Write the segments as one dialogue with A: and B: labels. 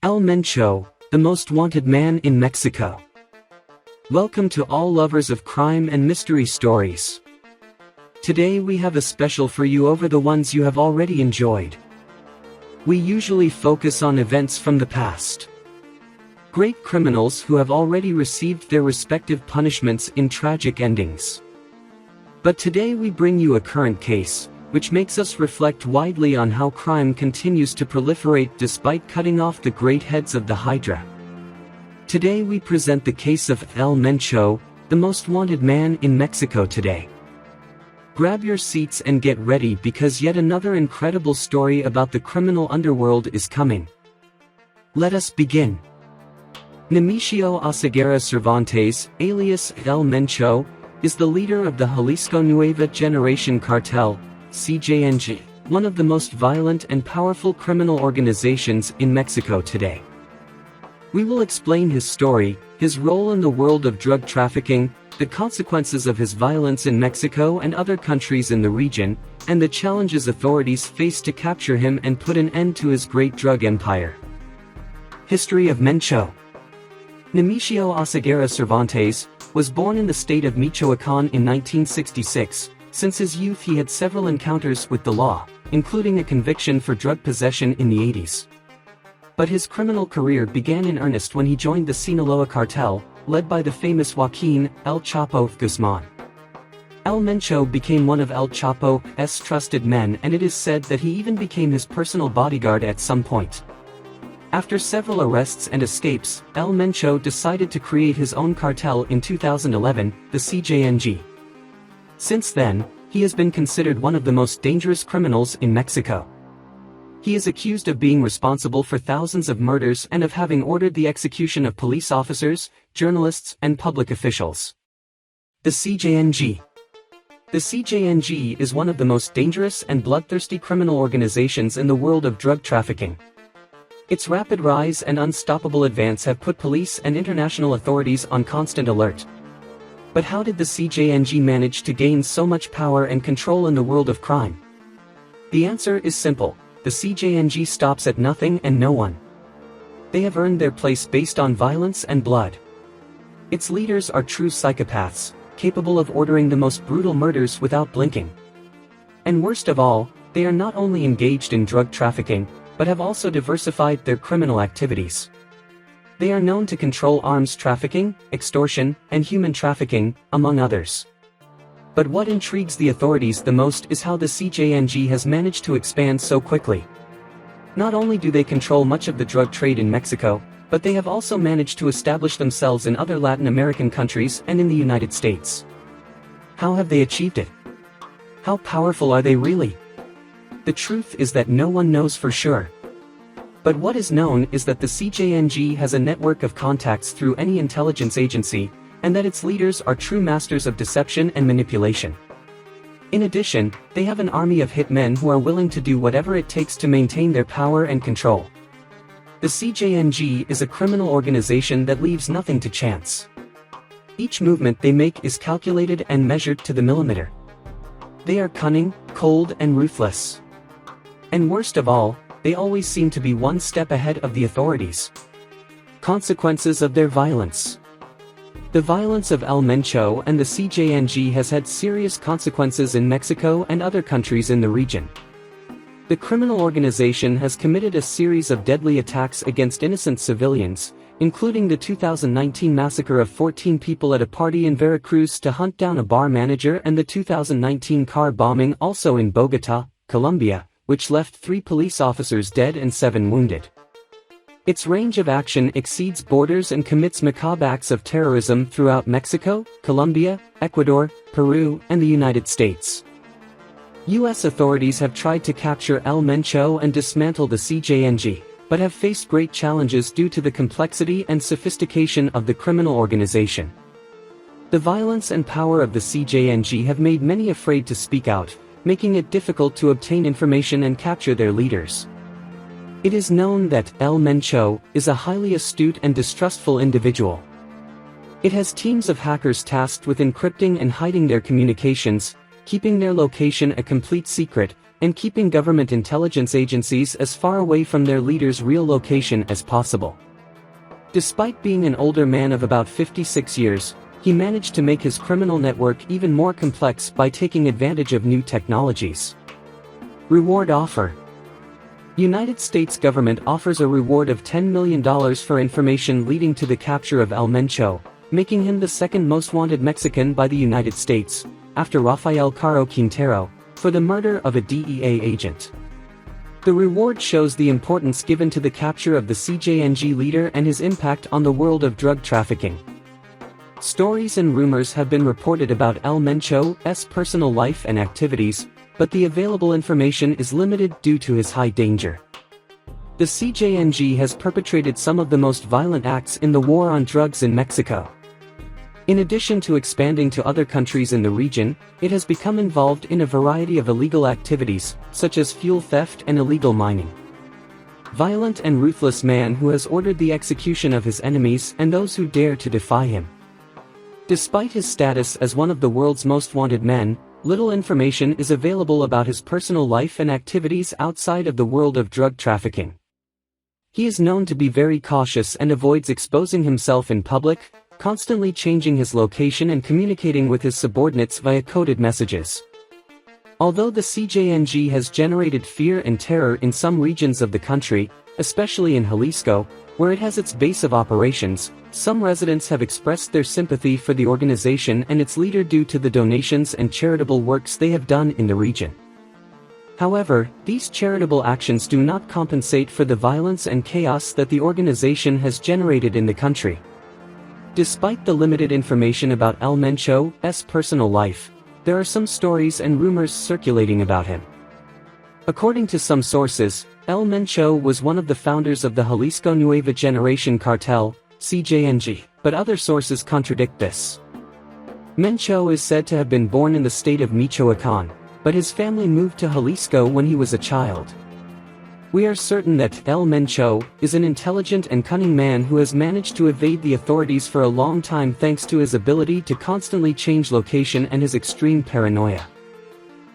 A: El Mencho, the most wanted man in Mexico. Welcome to all lovers of crime and mystery stories. Today we have a special for you over the ones you have already enjoyed. We usually focus on events from the past. Great criminals who have already received their respective punishments in tragic endings. But today we bring you a current case, which makes us reflect widely on how crime continues to proliferate despite cutting off the great heads of the Hydra. Today we present the case of El Mencho, the most wanted man in Mexico today. Grab your seats and get ready because yet another incredible story about the criminal underworld is coming. Let us begin. Nemesio Oseguera Cervantes, alias El Mencho, is the leader of the Jalisco Nueva Generation Cartel, CJNG, one of the most violent and powerful criminal organizations in Mexico today. We will explain his story, his role in the world of drug trafficking, the consequences of his violence in Mexico and other countries in the region, and the challenges authorities face to capture him and put an end to his great drug empire. History of Mencho. Nemesio Oseguera Cervantes was born in the state of Michoacán in 1966. Since his youth he had several encounters with the law, including a conviction for drug possession in the 80s. But his criminal career began in earnest when he joined the Sinaloa cartel, led by the famous Joaquin El Chapo Guzman. El Mencho became one of El Chapo's trusted men, and it is said that he even became his personal bodyguard at some point. After several arrests and escapes, El Mencho decided to create his own cartel in 2011, the CJNG. Since then, he has been considered one of the most dangerous criminals in Mexico. He is accused of being responsible for thousands of murders and of having ordered the execution of police officers, journalists, and public officials. The CJNG. The CJNG is one of the most dangerous and bloodthirsty criminal organizations in the world of drug trafficking. Its rapid rise and unstoppable advance have put police and international authorities on constant alert. But how did the CJNG manage to gain so much power and control in the world of crime? The answer is simple: the CJNG stops at nothing and no one. They have earned their place based on violence and blood. Its leaders are true psychopaths, capable of ordering the most brutal murders without blinking. And worst of all, they are not only engaged in drug trafficking, but have also diversified their criminal activities. They are known to control arms trafficking, extortion, and human trafficking, among others. But what intrigues the authorities the most is how the CJNG has managed to expand so quickly. Not only do they control much of the drug trade in Mexico, but they have also managed to establish themselves in other Latin American countries and in the United States. How have they achieved it? How powerful are they really? The truth is that no one knows for sure. But what is known is that the CJNG has a network of contacts through any intelligence agency, and that its leaders are true masters of deception and manipulation. In addition, they have an army of hitmen who are willing to do whatever it takes to maintain their power and control. The CJNG is a criminal organization that leaves nothing to chance. Each movement they make is calculated and measured to the millimeter. They are cunning, cold, and ruthless. And worst of all, they always seem to be one step ahead of the authorities. Consequences of their violence. The violence of El Mencho and the CJNG has had serious consequences in Mexico and other countries in the region. The criminal organization has committed a series of deadly attacks against innocent civilians, including the 2019 massacre of 14 people at a party in Veracruz to hunt down a bar manager, and the 2019 car bombing also in Bogotá, Colombia, which left 3 police officers dead and 7 wounded. Its range of action exceeds borders and commits macabre acts of terrorism throughout Mexico, Colombia, Ecuador, Peru, and the United States. U.S. authorities have tried to capture El Mencho and dismantle the CJNG, but have faced great challenges due to the complexity and sophistication of the criminal organization. The violence and power of the CJNG have made many afraid to speak out, making it difficult to obtain information and capture their leaders. It is known that El Mencho is a highly astute and distrustful individual. It has teams of hackers tasked with encrypting and hiding their communications, keeping their location a complete secret, and keeping government intelligence agencies as far away from their leader's real location as possible. Despite being an older man of about 56 years, he managed to make his criminal network even more complex by taking advantage of new technologies. Reward offer. United States government offers a reward of $10 million for information leading to the capture of El Mencho, making him the second most wanted Mexican by the United States, after Rafael Caro Quintero, for the murder of a DEA agent. The reward shows the importance given to the capture of the CJNG leader and his impact on the world of drug trafficking. Stories and rumors have been reported about El Mencho's personal life and activities, but the available information is limited due to his high danger. The CJNG has perpetrated some of the most violent acts in the war on drugs in Mexico. In addition to expanding to other countries in the region, it has become involved in a variety of illegal activities, such as fuel theft and illegal mining. Violent and ruthless man who has ordered the execution of his enemies and those who dare to defy him. Despite his status as one of the world's most wanted men, little information is available about his personal life and activities outside of the world of drug trafficking. He is known to be very cautious and avoids exposing himself in public, constantly changing his location and communicating with his subordinates via coded messages. Although the CJNG has generated fear and terror in some regions of the country, especially in Jalisco, where it has its base of operations, some residents have expressed their sympathy for the organization and its leader due to the donations and charitable works they have done in the region. However, these charitable actions do not compensate for the violence and chaos that the organization has generated in the country. Despite the limited information about El Mencho's personal life, there are some stories and rumors circulating about him. According to some sources, El Mencho was one of the founders of the Jalisco Nueva Generation Cartel, CJNG, but other sources contradict this. Mencho is said to have been born in the state of Michoacán, but his family moved to Jalisco when he was a child. We are certain that El Mencho is an intelligent and cunning man who has managed to evade the authorities for a long time thanks to his ability to constantly change location and his extreme paranoia.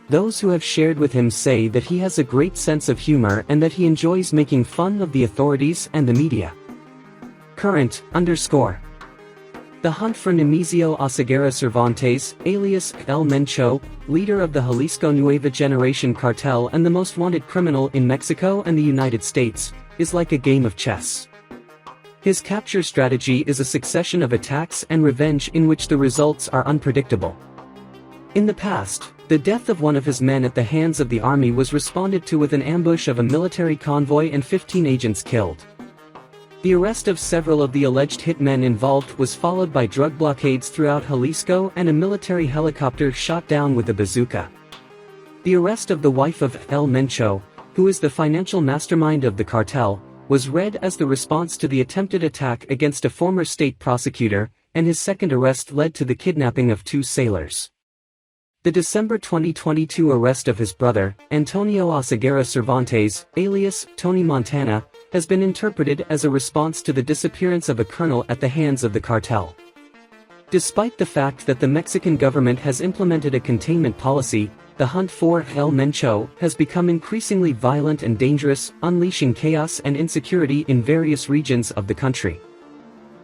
A: Those who have shared with him say that he has a great sense of humor and that he enjoys making fun of the authorities and the media. Current _ The hunt for Nemesio Oseguera Cervantes, alias El Mencho, leader of the Jalisco Nueva Generation Cartel and the most wanted criminal in Mexico and the United States, is like a game of chess. His capture strategy is a succession of attacks and revenge in which the results are unpredictable. In the past, the death of one of his men at the hands of the army was responded to with an ambush of a military convoy and 15 agents killed. The arrest of several of the alleged hitmen involved was followed by drug blockades throughout Jalisco and a military helicopter shot down with a bazooka. The arrest of the wife of El Mencho, who is the financial mastermind of the cartel, was read as the response to the attempted attack against a former state prosecutor, and his second arrest led to the kidnapping of 2 sailors. The December 2022 arrest of his brother, Antonio Oseguera Cervantes, alias Tony Montana, has been interpreted as a response to the disappearance of a colonel at the hands of the cartel. Despite the fact that the Mexican government has implemented a containment policy, the hunt for El Mencho has become increasingly violent and dangerous, unleashing chaos and insecurity in various regions of the country.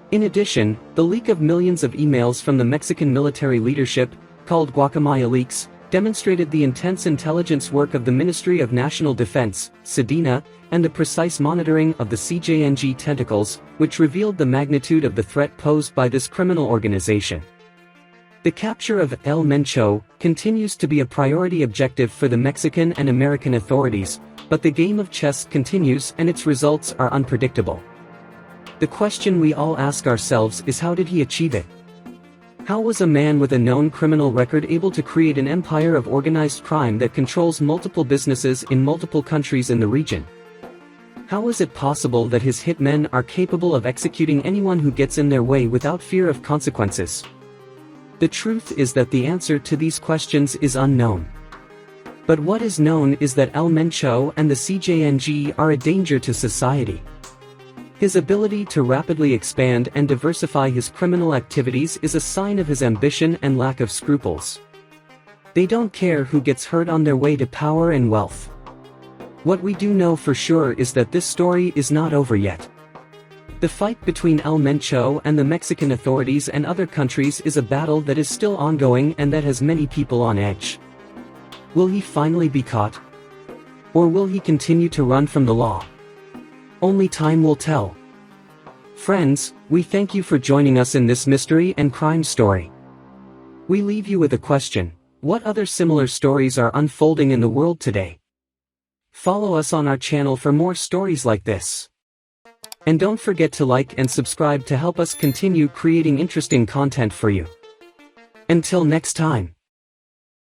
A: In addition, the leak of millions of emails from the Mexican military leadership, called Guacamaya leaks, demonstrated the intense intelligence work of the Ministry of National Defense, SEDENA, and the precise monitoring of the CJNG tentacles, which revealed the magnitude of the threat posed by this criminal organization. The capture of El Mencho continues to be a priority objective for the Mexican and American authorities, but the game of chess continues and its results are unpredictable. The question we all ask ourselves is, how did he achieve it? How was a man with a known criminal record able to create an empire of organized crime that controls multiple businesses in multiple countries in the region? How is it possible that his hitmen are capable of executing anyone who gets in their way without fear of consequences? The truth is that the answer to these questions is unknown. But what is known is that El Mencho and the CJNG are a danger to society. His ability to rapidly expand and diversify his criminal activities is a sign of his ambition and lack of scruples. They don't care who gets hurt on their way to power and wealth. What we do know for sure is that this story is not over yet. The fight between El Mencho and the Mexican authorities and other countries is a battle that is still ongoing and that has many people on edge. Will he finally be caught? Or will he continue to run from the law? Only time will tell. Friends, we thank you for joining us in this mystery and crime story. We leave you with a question: what other similar stories are unfolding in the world today? Follow us on our channel for more stories like this. And don't forget to like and subscribe to help us continue creating interesting content for you. Until next time.